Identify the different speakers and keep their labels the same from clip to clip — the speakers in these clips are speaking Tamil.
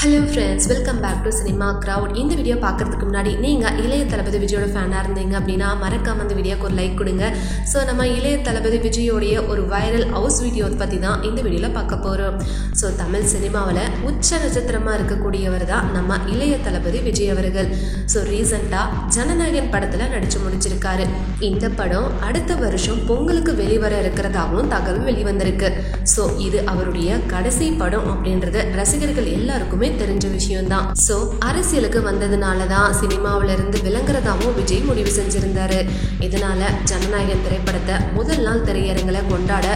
Speaker 1: Hello friends, welcome back to cinema crowd. இந்த வீடியோ பார்க்குறதுக்கு முன்னாடி நீங்கள் இளைய தளபதி விஜயோட ஃபேனாக இருந்தீங்க அப்படின்னா மறக்காம அந்த வீடியோக்கு ஒரு லைக் கொடுங்க. ஸோ நம்ம இளைய தளபதி விஜயோடைய ஒரு வைரல் ஹவுஸ் வீடியோ பற்றி தான் இந்த வீடியோவில் பார்க்க போகிறோம். ஸோ தமிழ் சினிமாவில் உச்ச நட்சத்திரமாக இருக்கக்கூடியவர் தான் நம்ம இளைய தளபதி விஜய் அவர்கள். ஸோ ரீசெண்டாக ஜனநாயகன் படத்தில் நடித்து முடிச்சிருக்காரு. இந்த படம் அடுத்த வருஷம் பொங்கலுக்கு வெளிவர இருக்கிறதாகவும் தகவல் வெளிவந்திருக்கு. ஸோ இது அவருடைய கடைசி படம் அப்படின்றது ரசிகர்கள் எல்லாருக்குமே தெரிஞ்ச விஷயம்தான். ஸோ அரசியலுக்கு வந்ததுனால தான் சினிமாவில இருந்து விளங்குறதாவும் விஜய் முடிவு செஞ்சிருந்தாரு. இதனால ஜனநாயகன் திரைப்படத்தை முதல் நாள் திரையரங்களை கொண்டாட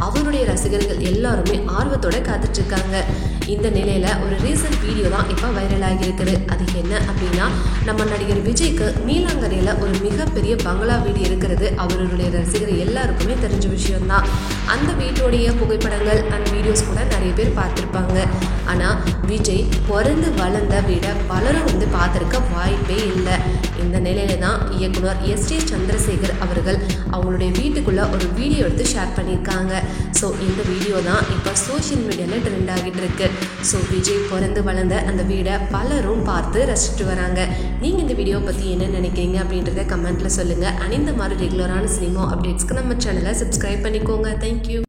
Speaker 1: அவருடைய ரசிகர்கள் எல்லாருமே ஆர்வத்தோட காத்துட்டு இருக்காங்க. இந்த நிலையில ஒரு ரீசன்ட் வீடியோ தான் இப்போ வைரல் ஆகியிருக்குது. அது என்ன அப்படின்னா, நம்ம நடிகர் விஜய்க்கு நீலாங்கரையில் ஒரு மிகப்பெரிய பங்களா வீடு இருக்கிறது அவருடைய ரசிகர் எல்லாருக்குமே தெரிஞ்ச விஷயம்தான். அந்த வீட்டோடைய புகைப்படங்கள் அண்ட் வீடியோஸ் கூட நிறைய பேர் பார்த்துருப்பாங்க. ஆனால் விஜய் பிறந்து வளர்ந்த வீட பலரும் பார்த்துருக்க வாய்ப்பே இல்லை. இந்த நிலையில தான் இயக்குனர் எஸ்.ஏ. சந்திரசேகர் அவர்கள் அவங்களுடைய வீட்டுக்குள்ள ஒரு வீடியோ எடுத்து ஷேர் பண்ணியிருக்காங்க. ஸோ இந்த வீடியோ தான் இப்போ சோஷியல் மீடியாவில் ட்ரெண்ட் ஆகிட்டு இருக்கு. ஸோ விஜய் பிறந்து வளர்ந்த அந்த வீடை பலரும் பார்த்து ரசிச்சுட்டு வராங்க. நீங்கள் இந்த வீடியோ பற்றி என்ன நினைக்கிறீங்க அப்படின்றத கமெண்ட்டில் சொல்லுங்கள். அண்ட் இந்த மாதிரி ரெகுலரான சினிமா அப்டேட்ஸ்க்கு நம்ம சேனலை சப்ஸ்கிரைப் பண்ணிக்கோங்க. தேங்க்யூ.